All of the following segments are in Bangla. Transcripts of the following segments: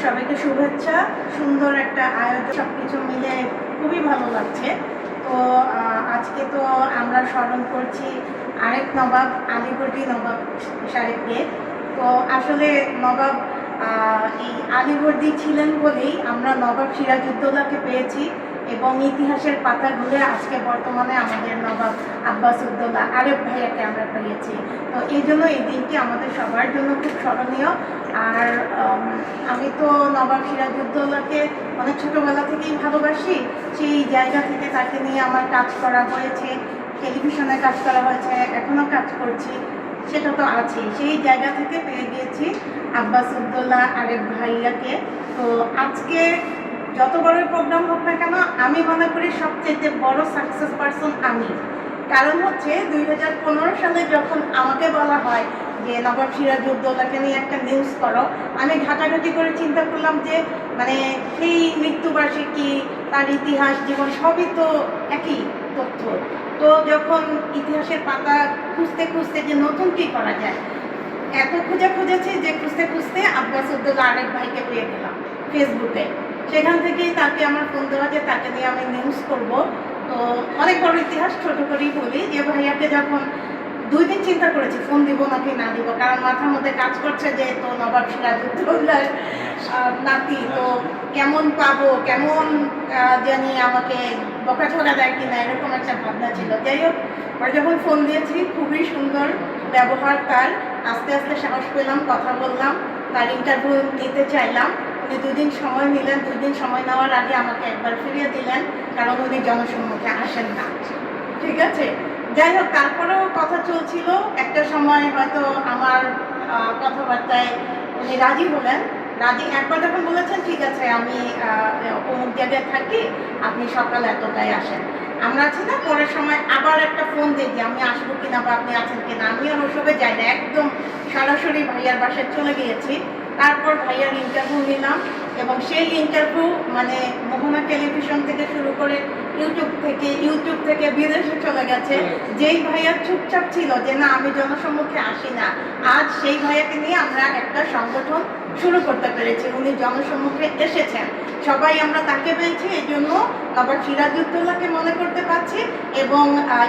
সবাইকে শুভেচ্ছা। সুন্দর একটা আয়োজন, সবকিছু মিলে খুবই ভালো লাগছে। তো আজকে তো আমরা স্মরণ করছি আরেক নবাব আলীবর্দী নবাব সাহেবকে। তো আসলে নবাব এই আলীবর্দী ছিলেন বলেই আমরা নবাব সিরাজউদ্দৌলাকে পেয়েছি এবং ইতিহাসের পাতা ঘুরে আজকে বর্তমানে আমাদের নবাব আব্বাস উদ্দৌলা আরেক ভাইয়াকে আমরা পেয়েছি। তো এই জন্য এই দিনটি আমাদের সবার জন্য খুব স্মরণীয়। আর আমি তো নবাব সিরাজউদ্দৌলাকে অনেক ছোটোবেলা থেকেই ভালোবাসি। সেই জায়গা থেকে তাকে নিয়ে আমার কাজ করা হয়েছে, টেলিভিশনে কাজ করা হয়েছে, এখনও কাজ করছি, সেটা তো আছেই। সেই জায়গা থেকে পেয়ে গিয়েছি আব্বাস উদ্দৌলা আরেক ভাইয়াকে। তো আজকে যত বড় প্রোগ্রাম হোক না কেন, আমি মনে করি সবচেয়ে বড় সাকসেস পারসন আমি। কারণ হচ্ছে 2015 সালে যখন আমাকে বলা হয় যে নবাব সিরাজউদ্দৌলাকে নিয়ে একটা নিউজ করো, আমি ঘাটাঘাটি করে চিন্তা করলাম যে মানে সেই মৃত্যুবার্ষিকী, তার ইতিহাস, জীবন সবই তো একই তথ্য। তো যখন ইতিহাসের পাতা খুঁজতে খুঁজতে যে নতুন কী করা যায়, এত খুঁজেছি যে খুঁজতে খুঁজতে আব্বাস উদ্দৌলা আরেক ভাইকে পেয়ে গেলাম ফেসবুকে। সেখান থেকেই তাকে আমার ফোন দেওয়া যে তাকে নিয়ে আমি নিউজ করব। তো অনেক বড় ইতিহাস, ছোট করেই বলি যে ভাইয়াকে যখন 2 দিন চিন্তা করেছি ফোন দিব নাকি না দিব, কারণ মাথার মধ্যে কাজ করছে যে তো নবাব সিরাজউদ্দৌলার নাতি, তো কেমন পাবো, কেমন জানি আমাকে বকাঝকা দেয় কিনা, এরকম একটা ভাবনা ছিল। যাই হোক, আর যখন ফোন দিয়েছি খুবই সুন্দর ব্যবহার তার। আস্তে আস্তে সাহস পেলাম, কথা বললাম, তার ইন্টারভিউ নিতে চাইলাম। উনি 2 দিন সময় নিলেন। 2 দিন সময় নেওয়ার আগে আমাকে একবার ফিরিয়ে দিলেন, কারণ উনি জনসম্মুখে আসেন না। ঠিক আছে, যাই হোক, তারপরেও কথা চলছিল। একটা সময় হয়তো আমার কথাবার্তায় উনি রাজি হলেন। একবার যখন বলেছেন ঠিক আছে আমি অমুক জায়গায় থাকি, আপনি সকাল এতটায় আসেন, আমরা আছি না। পরের সময় আবার একটা ফোন দিই যে আমি আসবো কিনা বা আপনি আছেন কিনা। আমি আর ওসবে যাই না, একদম সরাসরি ভাইয়ার বাসায় চলে গিয়েছি। তারপর ভাইয়ার ইন্টারভিউ নিলাম এবং সেই ইন্টারভিউ মানে মোহনা টেলিভিশন থেকে শুরু করে ইউটিউব থেকে বিদেশে চলে গেছে। যেই ভাইয়া চুপচাপ ছিল যে না আমি জনসম্মুখে আসি না, আজ সেই ভাইয়াকে নিয়ে আমরা একটা সংগঠন শুরু করতে পেরেছি। উনি জনসম্মুখে এসেছেন, সবাই আমরা তাকে পেয়েছি। এই জন্য নবাব সিরাজউদ্দৌলাকে মনে করতে পারছি এবং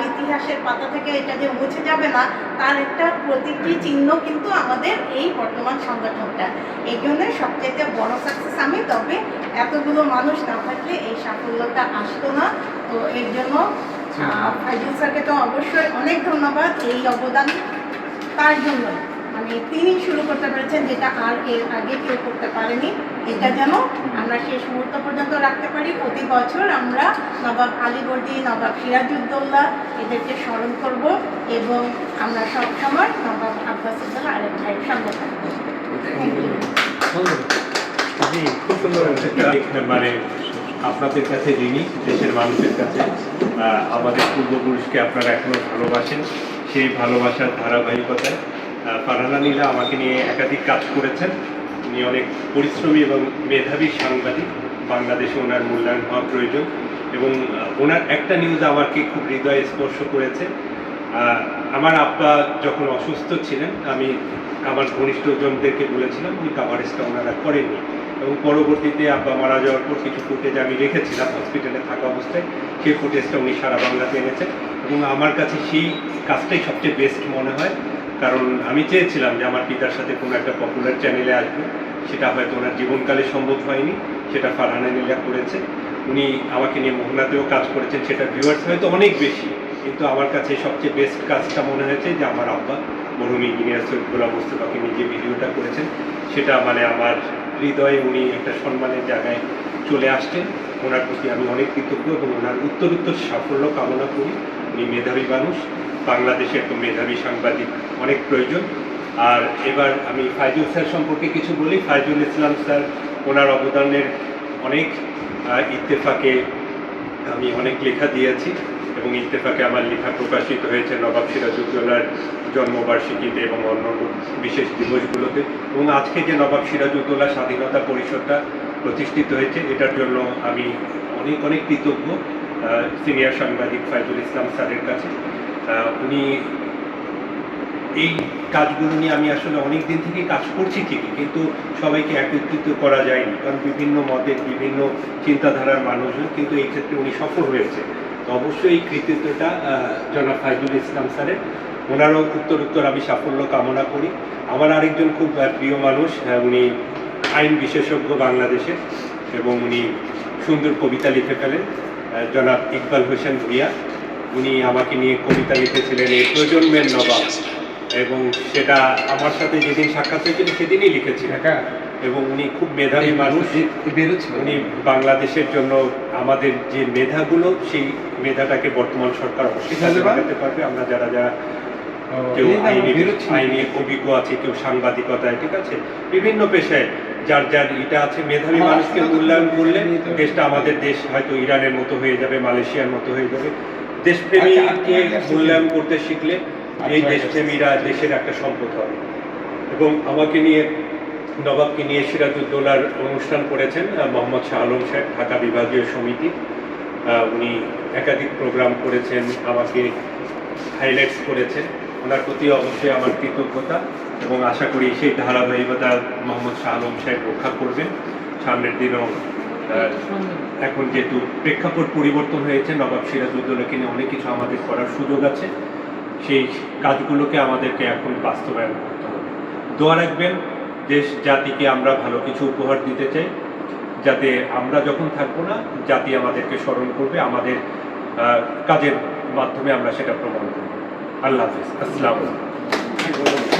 ইতিহাসের পাতা থেকে এটা যে মুছে যাবে না, তার একটা প্রতীকী চিহ্ন কিন্তু আমাদের এই বর্তমান সংগঠনটা। এই জন্য সবচেয়ে বড় সাকসেস আমি। তবে এতগুলো মানুষ না থাকলে এই সাফল্যটা আসতো না। তো এর জন্য ফাইজুল স্যারকে তো অবশ্যই অনেক ধন্যবাদ। এই অবদান তার জন্য, মানে তিনি শুরু করতে পেরেছেন যেটা আর এর আগে কেউ করতে পারেনি। এটা যেন আমরা শেষ মুহূর্ত পর্যন্ত রাখতে পারি। প্রতি বছর আমরা নবাব আলীবর্দী, নবাব সিরাজউদ্দৌলা এদেরকে স্মরণ করব এবং আমরা সবসময় নবাব আব্বাস উদ্দৌলা আরেক ভাইয়ের সঙ্গে থাকবো। খুব সুন্দর। মানে আপনাদের কাছে ঋণী, দেশের মানুষের কাছে। আমাদের পূর্বপুরুষকে আপনারা এখনো ভালোবাসেন, সেই ভালোবাসার ধারাবাহিকতায় ফারহানা নীলা আমাকে নিয়ে একাধিক কাজ করেছেন। উনি অনেক পরিশ্রমী এবং মেধাবী সাংবাদিক। বাংলাদেশে ওনার মূল্যায়ন হওয়া প্রয়োজন এবং ওনার একটা নিউজ আমাকে খুব হৃদয়ে স্পর্শ করেছে। আমার আব্বা যখন অসুস্থ ছিলেন, আমি আমার ঘনিষ্ঠজনদেরকে বলেছিলাম ওই কাভারেজটা ওনারা করেননি এবং পরবর্তীতে আব্বা মারা যাওয়ার পর কিছু ফুটেজ আমি রেখেছিলাম হসপিটালে থাকা অবস্থায়। সেই ফুটেজটা উনি সারা বাংলাতে এনেছেন এবং আমার কাছে সেই কাজটাই সবচেয়ে বেস্ট মনে হয়। কারণ আমি চেয়েছিলাম যে আমার পিতার সাথে কোনো একটা পপুলার চ্যানেলে আসবো, সেটা হয়তো ওনার জীবনকালে সম্ভব হয়নি, সেটা ফারহানা নীলা করেছে। উনি আমাকে নিয়ে মোহনাতেও কাজ করেছেন, সেটা ভিউয়ার্স হয়তো অনেক বেশি, কিন্তু আমার কাছে সবচেয়ে বেস্ট কাজটা মনে হয়েছে যে আমার আব্বা মরহুম ইঞ্জিনিয়ার সৈয়দ গোলাম মোস্তফাকে নিয়ে যে ভিডিওটা করেছেন, সেটা মানে আমার হৃদয়ে উনি একটা সম্মানের জায়গায় চলে আসছেন। ওনার প্রতি আমি অনেক কৃতজ্ঞ এবং ওনার উত্তরোত্তর সাফল্য কামনা করি। উনি মেধাবী মানুষ, বাংলাদেশে একটা মেধাবী সাংবাদিক অনেক প্রয়োজন। আর এবার আমি ফাইজুল স্যার সম্পর্কে কিছু বলি। ফাইজুল ইসলাম স্যার, ওনার অবদানের অনেক। ইত্তেফাকে আমি অনেক লেখা দিয়েছি এবং ইত্তেফাকে আমার লেখা প্রকাশিত হয়েছে নবাব সিরাজউদ্দৌলার জন্মবার্ষিকীতে এবং অন্যান্য বিশেষ দিবসগুলোতে। এবং আজকে যে নবাব সিরাজউদ্দৌলা স্বাধীনতা পরিষদটা প্রতিষ্ঠিত হয়েছে, এটার জন্য আমি অনেক অনেক কৃতজ্ঞ সিনিয়র সাংবাদিক ফাইজুল ইসলাম স্যারের কাছে। উনি এই কাজগুলো নিয়ে আমি আসলে অনেক দিন থেকে কাজ করছি ঠিকই, কিন্তু সবাইকে একত্রিত করা যায়নি, কারণ বিভিন্ন মতের বিভিন্ন চিন্তাধারার মানুষজন, কিন্তু এই ক্ষেত্রে উনি সফল হয়েছে। তো অবশ্যই এই কৃতিত্বটা জনাব ফাইজুল ইসলাম স্যারের, ওনারও উত্তর আমি সাফল্য কামনা করি। আমার আরেকজন খুব প্রিয় মানুষ, উনি আইন বিশেষজ্ঞ বাংলাদেশের, এবং উনি সুন্দর কবিতা লিখে ফেলেন, জনাব ইকবাল হোসেন ভুইয়া। উনি আমাকে নিয়ে কবিতা লিখেছিলেন এই প্রজন্মের নবাব, এবং সেটা আমার সাথে যেদিন সাক্ষাৎ হয়েছিল সেদিনই লিখেছিলেন। এবং উনি খুব মেধাবী মানুষ, উনি বাংলাদেশের জন্য আমাদের যে মেধাগুলো, সেই মেধাটাকে বর্তমান সরকার অবশ্যই কাজে লাগাতে পারবে। আমরা যারা যারা কেউ আইনি অভিজ্ঞ আছে, কেউ সাংবাদিকতায়, ঠিক আছে, বিভিন্ন পেশায় যার যার এটা আছে, মেধাবী মানুষকে মূল্যায়ন করলে দেশটা, আমাদের দেশ হয়তো ইরানের মতো হয়ে যাবে, মালয়েশিয়ার মতো হয়ে যাবে। দেশপ্রেমীকে মূল্যায়ন করতে শিখলে এই দেশপ্রেমীরা দেশের একটা সম্পদ হবে। এবং আমাকে নিয়ে, নবাবকে নিয়ে সিরাজউদ্দৌলার অনুষ্ঠান করেছেন মোহাম্মদ শাহ আলম সাহেব, ঢাকা বিভাগীয় সমিতি। উনি একাধিক প্রোগ্রাম করেছেন, আমাকে হাইলাইটস করেছেন। ওনার প্রতি অবশ্যই আমার কৃতজ্ঞতা, এবং আশা করি সেই ধারাবাহিকতা মোহাম্মদ শাহ আলম সাহেব রক্ষা করবেন সামনের দিনেও। এখন যেহেতু প্রেক্ষাপট পরিবর্তন হয়েছে, নবাব সিরাজউদ্দৌলাকে নিয়ে অনেক কিছু আমাদের করার সুযোগ আছে, সেই কাজগুলোকে আমাদেরকে এখন বাস্তবায়ন করতে হবে। দোয়া রাখবেন, দেশ জাতিকে আমরা ভালো কিছু উপহার দিতে চাই, যাতে আমরা যখন থাকবো না, জাতি আমাদেরকে স্মরণ করবে, আমাদের কাজের মাধ্যমে আমরা সেটা প্রমাণ করব। আল্লাহ হাফিজ, আসসালামু আলাইকুম।